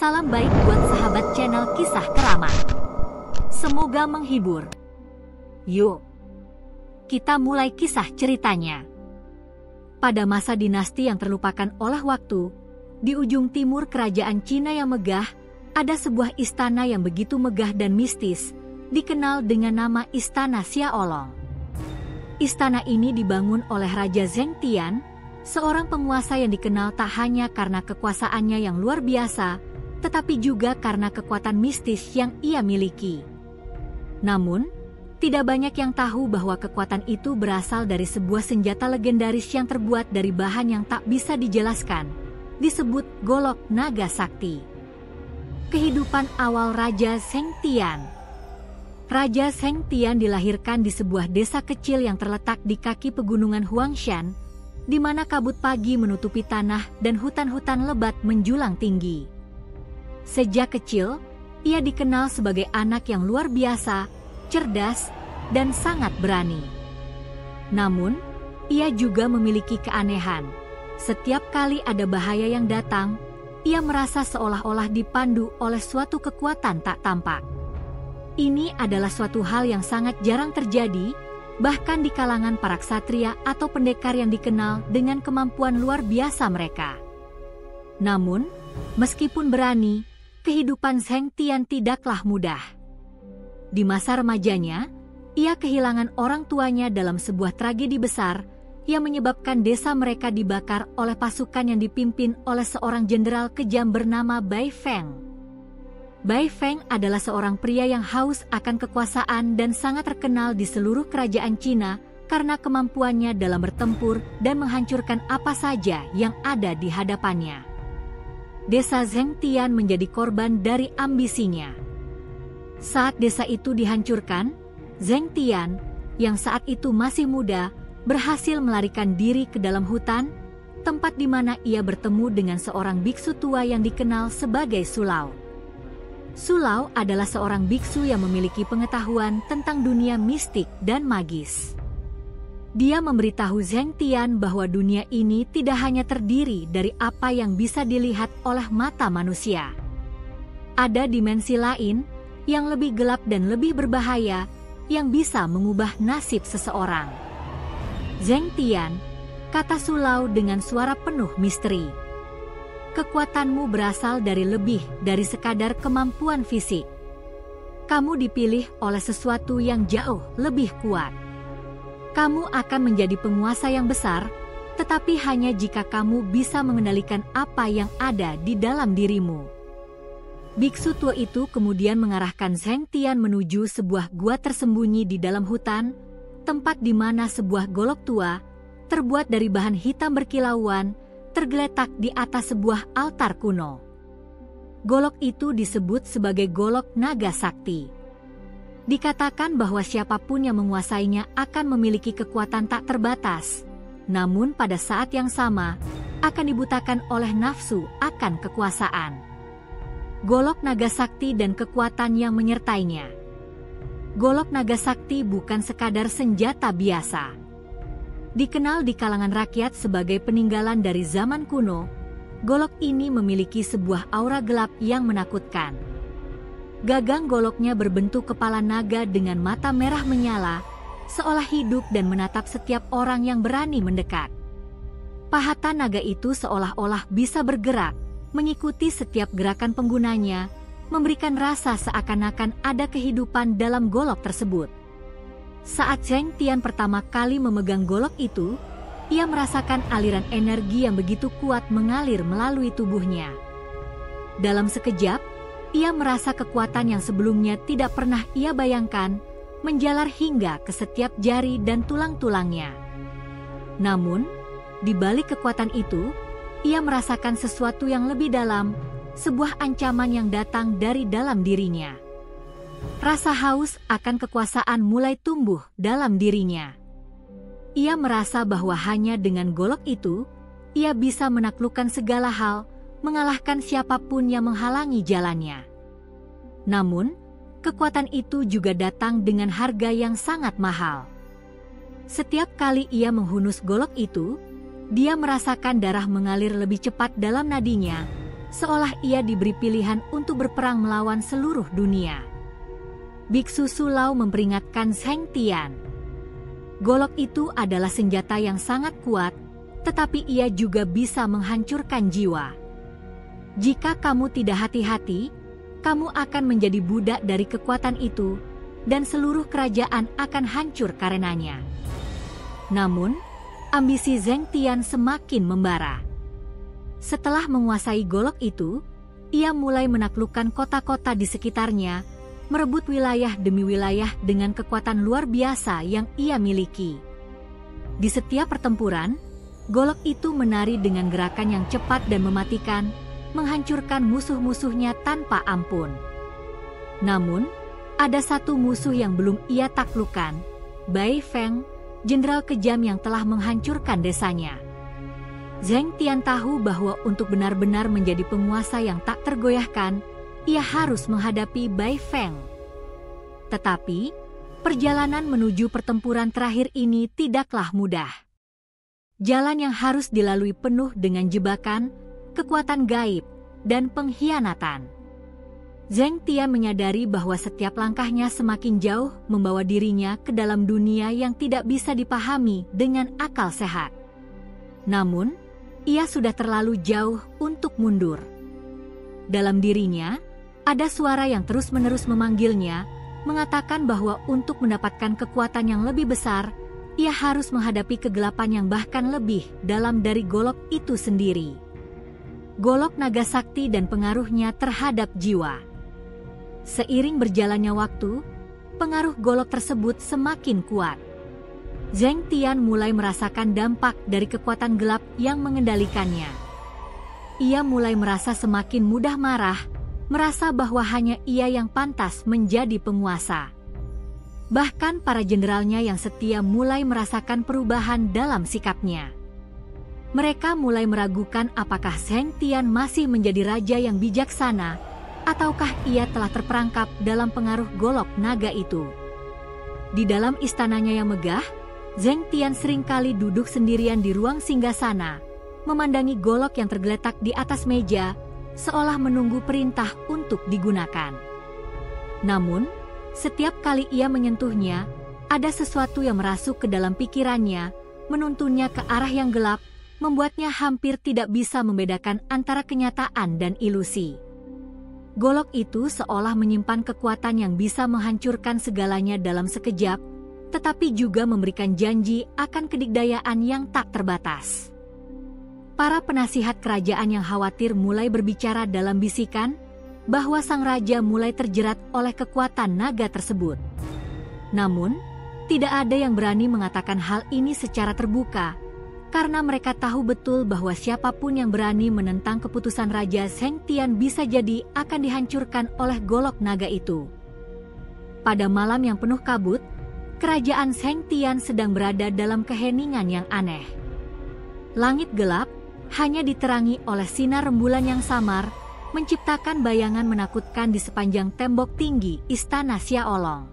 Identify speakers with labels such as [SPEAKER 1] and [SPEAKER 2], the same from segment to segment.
[SPEAKER 1] Salam baik buat sahabat channel Kisah Keramat. Semoga menghibur. Yuk, kita mulai kisah ceritanya. Pada masa dinasti yang terlupakan oleh waktu, di ujung timur kerajaan Cina yang megah, ada sebuah istana yang begitu megah dan mistis, dikenal dengan nama Istana Xiaolong. Istana ini dibangun oleh Raja Zheng Tian, seorang penguasa yang dikenal tak hanya karena kekuasaannya yang luar biasa, tetapi juga karena kekuatan mistis yang ia miliki. Namun, tidak banyak yang tahu bahwa kekuatan itu berasal dari sebuah senjata legendaris yang terbuat dari bahan yang tak bisa dijelaskan, disebut golok naga sakti. Kehidupan awal Raja Zheng Tian. Raja Zheng Tian dilahirkan di sebuah desa kecil yang terletak di kaki pegunungan Huangshan, di mana kabut pagi menutupi tanah dan hutan-hutan lebat menjulang tinggi. Sejak kecil, ia dikenal sebagai anak yang luar biasa, cerdas, dan sangat berani. Namun, ia juga memiliki keanehan. Setiap kali ada bahaya yang datang, ia merasa seolah-olah dipandu oleh suatu kekuatan tak tampak. Ini adalah suatu hal yang sangat jarang terjadi, bahkan di kalangan para ksatria atau pendekar yang dikenal dengan kemampuan luar biasa mereka. Namun, meskipun berani, kehidupan Zheng Tian tidaklah mudah. Di masa remajanya, ia kehilangan orang tuanya dalam sebuah tragedi besar yang menyebabkan desa mereka dibakar oleh pasukan yang dipimpin oleh seorang jenderal kejam bernama Bai Feng. Bai Feng adalah seorang pria yang haus akan kekuasaan dan sangat terkenal di seluruh kerajaan Cina karena kemampuannya dalam bertempur dan menghancurkan apa saja yang ada di hadapannya. Desa Zheng Tian menjadi korban dari ambisinya. Saat desa itu dihancurkan, Zheng Tian, yang saat itu masih muda, berhasil melarikan diri ke dalam hutan, tempat di mana ia bertemu dengan seorang biksu tua yang dikenal sebagai Sulau. Sulau adalah seorang biksu yang memiliki pengetahuan tentang dunia mistik dan magis. Dia memberitahu Zheng Tian bahwa dunia ini tidak hanya terdiri dari apa yang bisa dilihat oleh mata manusia. Ada dimensi lain yang lebih gelap dan lebih berbahaya yang bisa mengubah nasib seseorang. Zheng Tian, kata Sulau dengan suara penuh misteri. Kekuatanmu berasal dari lebih dari sekadar kemampuan fisik. Kamu dipilih oleh sesuatu yang jauh lebih kuat. Kamu akan menjadi penguasa yang besar, tetapi hanya jika kamu bisa mengendalikan apa yang ada di dalam dirimu. Biksu tua itu kemudian mengarahkan Zheng Tian menuju sebuah gua tersembunyi di dalam hutan, tempat di mana sebuah golok tua, terbuat dari bahan hitam berkilauan, tergeletak di atas sebuah altar kuno. Golok itu disebut sebagai golok naga sakti. Dikatakan bahwa siapapun yang menguasainya akan memiliki kekuatan tak terbatas, namun pada saat yang sama, akan dibutakan oleh nafsu akan kekuasaan. Golok naga sakti dan kekuatan yang menyertainya. Golok naga sakti bukan sekadar senjata biasa. Dikenal di kalangan rakyat sebagai peninggalan dari zaman kuno, golok ini memiliki sebuah aura gelap yang menakutkan. Gagang goloknya berbentuk kepala naga dengan mata merah menyala, seolah hidup dan menatap setiap orang yang berani mendekat. Pahatan naga itu seolah-olah bisa bergerak, mengikuti setiap gerakan penggunanya, memberikan rasa seakan-akan ada kehidupan dalam golok tersebut. Saat Zheng Tian pertama kali memegang golok itu, ia merasakan aliran energi yang begitu kuat mengalir melalui tubuhnya. Dalam sekejap, ia merasa kekuatan yang sebelumnya tidak pernah ia bayangkan, menjalar hingga ke setiap jari dan tulang-tulangnya. Namun, di balik kekuatan itu, ia merasakan sesuatu yang lebih dalam, sebuah ancaman yang datang dari dalam dirinya. Rasa haus akan kekuasaan mulai tumbuh dalam dirinya. Ia merasa bahwa hanya dengan golok itu, ia bisa menaklukkan segala hal, mengalahkan siapapun yang menghalangi jalannya. Namun, kekuatan itu juga datang dengan harga yang sangat mahal. Setiap kali ia menghunus golok itu, dia merasakan darah mengalir lebih cepat dalam nadinya, seolah ia diberi pilihan untuk berperang melawan seluruh dunia. Biksu Su Lao memperingatkan Zheng Tian. Golok itu adalah senjata yang sangat kuat, tetapi ia juga bisa menghancurkan jiwa. Jika kamu tidak hati-hati, kamu akan menjadi budak dari kekuatan itu, dan seluruh kerajaan akan hancur karenanya. Namun, ambisi Zheng Tian semakin membara. Setelah menguasai golok itu, ia mulai menaklukkan kota-kota di sekitarnya, merebut wilayah demi wilayah dengan kekuatan luar biasa yang ia miliki. Di setiap pertempuran, golok itu menari dengan gerakan yang cepat dan mematikan, menghancurkan musuh-musuhnya tanpa ampun. Namun, ada satu musuh yang belum ia taklukkan, Bai Feng, jenderal kejam yang telah menghancurkan desanya. Zheng Tian tahu bahwa untuk benar-benar menjadi penguasa yang tak tergoyahkan, ia harus menghadapi Bai Feng. Tetapi, perjalanan menuju pertempuran terakhir ini tidaklah mudah. Jalan yang harus dilalui penuh dengan jebakan, kekuatan gaib, dan pengkhianatan. Zheng Tian menyadari bahwa setiap langkahnya semakin jauh membawa dirinya ke dalam dunia yang tidak bisa dipahami dengan akal sehat. Namun, ia sudah terlalu jauh untuk mundur. Dalam dirinya, ada suara yang terus-menerus memanggilnya, mengatakan bahwa untuk mendapatkan kekuatan yang lebih besar, ia harus menghadapi kegelapan yang bahkan lebih dalam dari golok itu sendiri. Golok naga sakti dan pengaruhnya terhadap jiwa. Seiring berjalannya waktu, pengaruh golok tersebut semakin kuat. Zheng Tian mulai merasakan dampak dari kekuatan gelap yang mengendalikannya. Ia mulai merasa semakin mudah marah, merasa bahwa hanya ia yang pantas menjadi penguasa. Bahkan para jenderalnya yang setia mulai merasakan perubahan dalam sikapnya. Mereka mulai meragukan apakah Zheng Tian masih menjadi raja yang bijaksana, ataukah ia telah terperangkap dalam pengaruh golok naga itu. Di dalam istananya yang megah, Zheng Tian seringkali duduk sendirian di ruang singgasana, memandangi golok yang tergeletak di atas meja, seolah menunggu perintah untuk digunakan. Namun, setiap kali ia menyentuhnya, ada sesuatu yang merasuk ke dalam pikirannya, menuntunnya ke arah yang gelap, membuatnya hampir tidak bisa membedakan antara kenyataan dan ilusi. Golok itu seolah menyimpan kekuatan yang bisa menghancurkan segalanya dalam sekejap, tetapi juga memberikan janji akan kedikdayaan yang tak terbatas. Para penasihat kerajaan yang khawatir mulai berbicara dalam bisikan, bahwa sang raja mulai terjerat oleh kekuatan naga tersebut. Namun, tidak ada yang berani mengatakan hal ini secara terbuka, karena mereka tahu betul bahwa siapapun yang berani menentang keputusan Raja Zheng Tian bisa jadi akan dihancurkan oleh golok naga itu. Pada malam yang penuh kabut, kerajaan Zheng Tian sedang berada dalam keheningan yang aneh. Langit gelap, hanya diterangi oleh sinar rembulan yang samar, menciptakan bayangan menakutkan di sepanjang tembok tinggi Istana Xiaolong.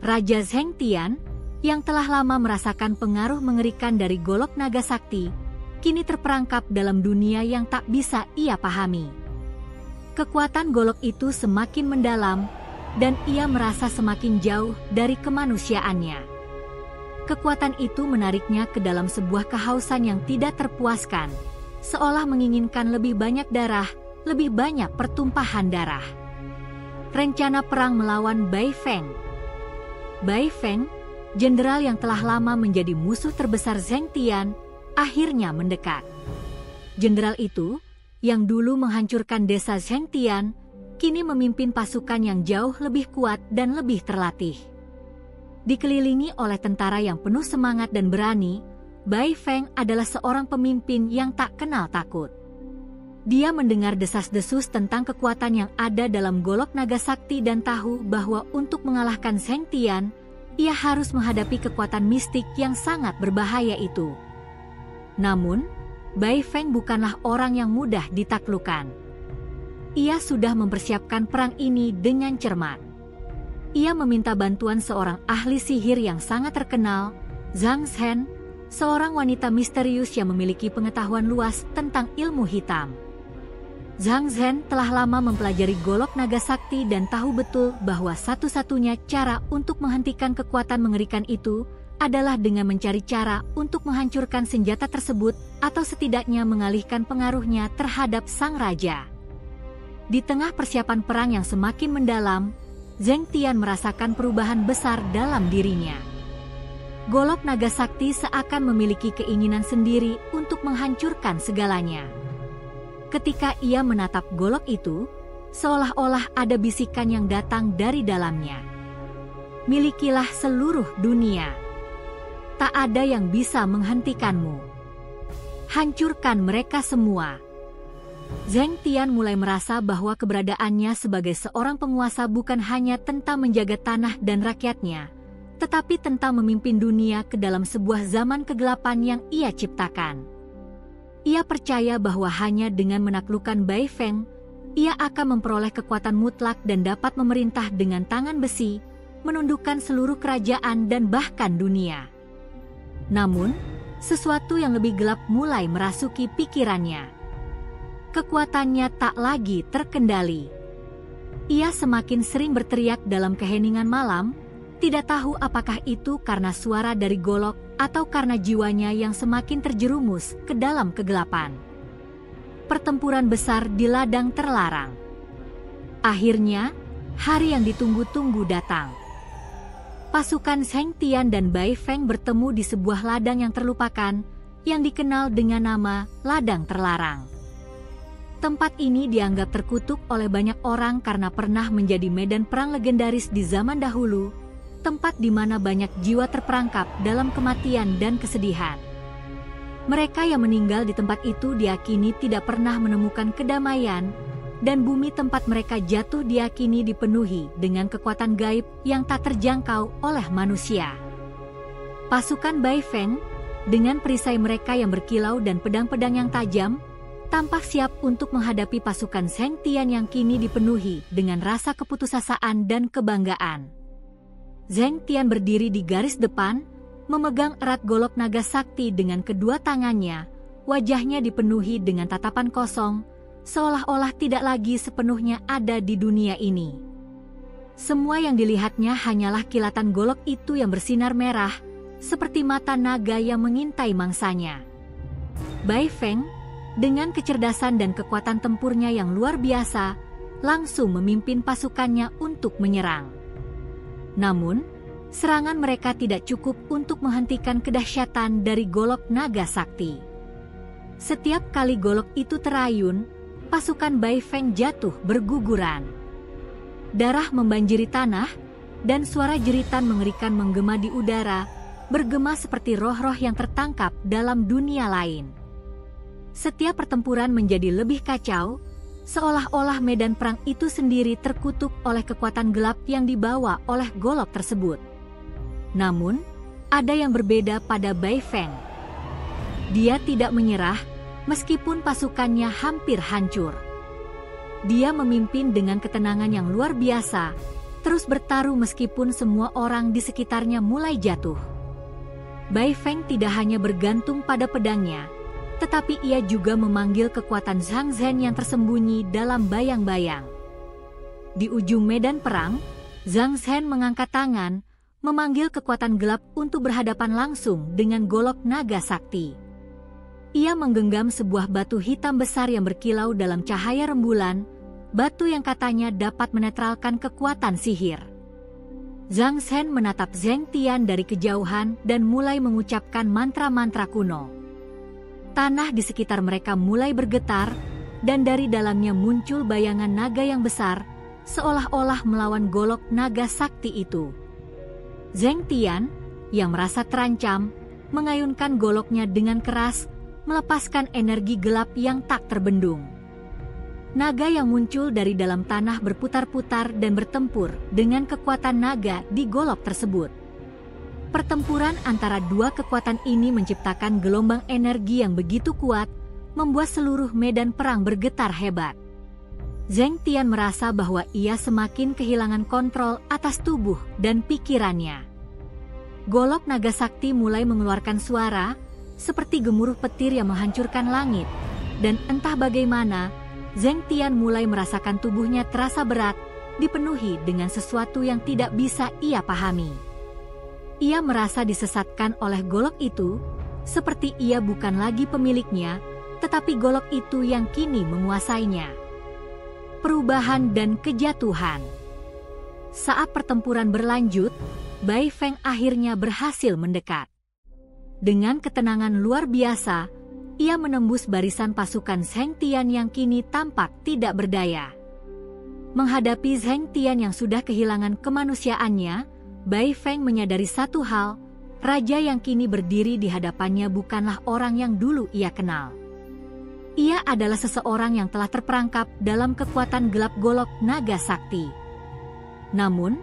[SPEAKER 1] Raja Zheng Tian, yang telah lama merasakan pengaruh mengerikan dari golok naga sakti, kini terperangkap dalam dunia yang tak bisa ia pahami. Kekuatan golok itu semakin mendalam, dan ia merasa semakin jauh dari kemanusiaannya. Kekuatan itu menariknya ke dalam sebuah kehausan yang tidak terpuaskan, seolah menginginkan lebih banyak darah, lebih banyak pertumpahan darah. Rencana perang melawan Bai Feng. Bai Feng, jenderal yang telah lama menjadi musuh terbesar Zheng Tian, akhirnya mendekat. Jenderal itu, yang dulu menghancurkan desa Zheng Tian, kini memimpin pasukan yang jauh lebih kuat dan lebih terlatih. Dikelilingi oleh tentara yang penuh semangat dan berani, Bai Feng adalah seorang pemimpin yang tak kenal takut. Dia mendengar desas-desus tentang kekuatan yang ada dalam golok naga sakti dan tahu bahwa untuk mengalahkan Zheng Tian, ia harus menghadapi kekuatan mistik yang sangat berbahaya itu. Namun, Bai Feng bukanlah orang yang mudah ditaklukkan. Ia sudah mempersiapkan perang ini dengan cermat. Ia meminta bantuan seorang ahli sihir yang sangat terkenal, Zhang Shen, seorang wanita misterius yang memiliki pengetahuan luas tentang ilmu hitam. Zhang Zhen telah lama mempelajari golok naga sakti dan tahu betul bahwa satu-satunya cara untuk menghentikan kekuatan mengerikan itu adalah dengan mencari cara untuk menghancurkan senjata tersebut atau setidaknya mengalihkan pengaruhnya terhadap sang raja. Di tengah persiapan perang yang semakin mendalam, Zheng Tian merasakan perubahan besar dalam dirinya. Golok naga sakti seakan memiliki keinginan sendiri untuk menghancurkan segalanya. Ketika ia menatap golok itu, seolah-olah ada bisikan yang datang dari dalamnya. Milikilah seluruh dunia. Tak ada yang bisa menghentikanmu. Hancurkan mereka semua. Zheng Tian mulai merasa bahwa keberadaannya sebagai seorang penguasa bukan hanya tentang menjaga tanah dan rakyatnya, tetapi tentang memimpin dunia ke dalam sebuah zaman kegelapan yang ia ciptakan. Ia percaya bahwa hanya dengan menaklukkan Bai Feng, ia akan memperoleh kekuatan mutlak dan dapat memerintah dengan tangan besi, menundukkan seluruh kerajaan dan bahkan dunia. Namun, sesuatu yang lebih gelap mulai merasuki pikirannya. Kekuatannya tak lagi terkendali. Ia semakin sering berteriak dalam keheningan malam, tidak tahu apakah itu karena suara dari golok atau karena jiwanya yang semakin terjerumus ke dalam kegelapan. Pertempuran besar di ladang terlarang. Akhirnya, hari yang ditunggu-tunggu datang. Pasukan Zheng Tian dan Bai Feng bertemu di sebuah ladang yang terlupakan, yang dikenal dengan nama Ladang Terlarang. Tempat ini dianggap terkutuk oleh banyak orang karena pernah menjadi medan perang legendaris di zaman dahulu, tempat di mana banyak jiwa terperangkap dalam kematian dan kesedihan. Mereka yang meninggal di tempat itu diyakini tidak pernah menemukan kedamaian, dan bumi tempat mereka jatuh diyakini dipenuhi dengan kekuatan gaib yang tak terjangkau oleh manusia. Pasukan Bai Feng, dengan perisai mereka yang berkilau dan pedang-pedang yang tajam, tampak siap untuk menghadapi pasukan Zheng Tian yang kini dipenuhi dengan rasa keputusasaan dan kebanggaan. Zheng Tian berdiri di garis depan, memegang erat golok naga sakti dengan kedua tangannya, wajahnya dipenuhi dengan tatapan kosong, seolah-olah tidak lagi sepenuhnya ada di dunia ini. Semua yang dilihatnya hanyalah kilatan golok itu yang bersinar merah, seperti mata naga yang mengintai mangsanya. Bai Feng, dengan kecerdasan dan kekuatan tempurnya yang luar biasa, langsung memimpin pasukannya untuk menyerang. Namun, serangan mereka tidak cukup untuk menghentikan kedahsyatan dari golok naga sakti. Setiap kali golok itu terayun, pasukan Bai Feng jatuh berguguran. Darah membanjiri tanah, dan suara jeritan mengerikan menggema di udara, bergema seperti roh-roh yang tertangkap dalam dunia lain. Setiap pertempuran menjadi lebih kacau, seolah-olah medan perang itu sendiri terkutuk oleh kekuatan gelap yang dibawa oleh golok tersebut. Namun, ada yang berbeda pada Bai Feng. Dia tidak menyerah, meskipun pasukannya hampir hancur. Dia memimpin dengan ketenangan yang luar biasa, terus bertaruh meskipun semua orang di sekitarnya mulai jatuh. Bai Feng tidak hanya bergantung pada pedangnya, tetapi ia juga memanggil kekuatan Zhang Zhen yang tersembunyi dalam bayang-bayang. Di ujung medan perang, Zhang Zhen mengangkat tangan, memanggil kekuatan gelap untuk berhadapan langsung dengan golok naga sakti. Ia menggenggam sebuah batu hitam besar yang berkilau dalam cahaya rembulan, batu yang katanya dapat menetralkan kekuatan sihir. Zhang Zhen menatap Zheng Tian dari kejauhan dan mulai mengucapkan mantra-mantra kuno. Tanah di sekitar mereka mulai bergetar, dan dari dalamnya muncul bayangan naga yang besar, seolah-olah melawan golok naga sakti itu. Zheng Tian, yang merasa terancam, mengayunkan goloknya dengan keras, melepaskan energi gelap yang tak terbendung. Naga yang muncul dari dalam tanah berputar-putar dan bertempur dengan kekuatan naga di golok tersebut. Pertempuran antara dua kekuatan ini menciptakan gelombang energi yang begitu kuat, membuat seluruh medan perang bergetar hebat. Zheng Tian merasa bahwa ia semakin kehilangan kontrol atas tubuh dan pikirannya. Golok naga sakti mulai mengeluarkan suara, seperti gemuruh petir yang menghancurkan langit, dan entah bagaimana, Zheng Tian mulai merasakan tubuhnya terasa berat, dipenuhi dengan sesuatu yang tidak bisa ia pahami. Ia merasa disesatkan oleh golok itu, seperti ia bukan lagi pemiliknya, tetapi golok itu yang kini menguasainya. Perubahan dan kejatuhan. Saat pertempuran berlanjut, Bai Feng akhirnya berhasil mendekat. Dengan ketenangan luar biasa, ia menembus barisan pasukan Zheng Tian yang kini tampak tidak berdaya. Menghadapi Zheng Tian yang sudah kehilangan kemanusiaannya, Bai Feng menyadari satu hal, raja yang kini berdiri di hadapannya bukanlah orang yang dulu ia kenal. Ia adalah seseorang yang telah terperangkap dalam kekuatan gelap golok naga sakti. Namun,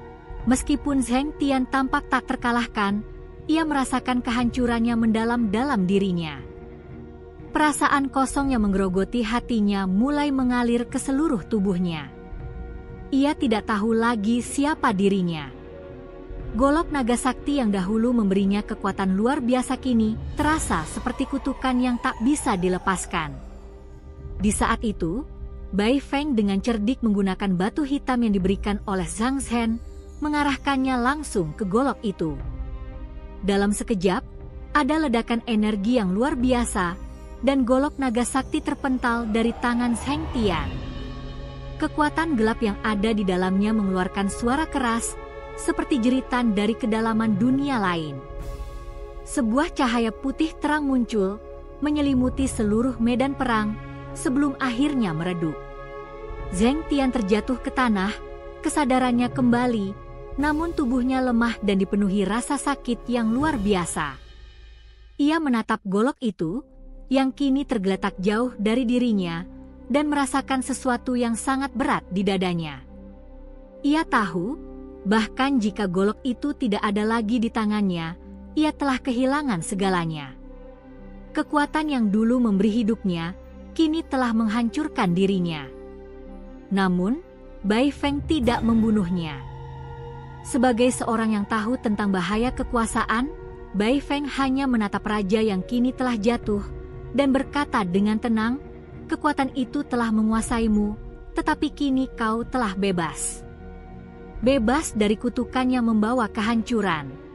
[SPEAKER 1] meskipun Zheng Tian tampak tak terkalahkan, ia merasakan kehancurannya mendalam dalam dirinya. Perasaan kosong yang menggerogoti hatinya mulai mengalir ke seluruh tubuhnya. Ia tidak tahu lagi siapa dirinya. Golok naga sakti yang dahulu memberinya kekuatan luar biasa kini terasa seperti kutukan yang tak bisa dilepaskan. Di saat itu, Bai Feng dengan cerdik menggunakan batu hitam yang diberikan oleh Zhang Zhen, mengarahkannya langsung ke golok itu. Dalam sekejap, ada ledakan energi yang luar biasa, dan golok naga sakti terpental dari tangan Zheng Tian. Kekuatan gelap yang ada di dalamnya mengeluarkan suara keras, seperti jeritan dari kedalaman dunia lain. Sebuah cahaya putih terang muncul, menyelimuti seluruh medan perang, sebelum akhirnya meredup. Zheng Tian terjatuh ke tanah, kesadarannya kembali, namun tubuhnya lemah dan dipenuhi rasa sakit yang luar biasa. Ia menatap golok itu, yang kini tergeletak jauh dari dirinya, dan merasakan sesuatu yang sangat berat di dadanya. Ia tahu, bahkan jika golok itu tidak ada lagi di tangannya, ia telah kehilangan segalanya. Kekuatan yang dulu memberi hidupnya, kini telah menghancurkan dirinya. Namun, Bai Feng tidak membunuhnya. Sebagai seorang yang tahu tentang bahaya kekuasaan, Bai Feng hanya menatap raja yang kini telah jatuh, dan berkata dengan tenang, "Kekuatan itu telah menguasaimu, tetapi kini kau telah bebas. Bebas dari kutukan yang membawa kehancuran."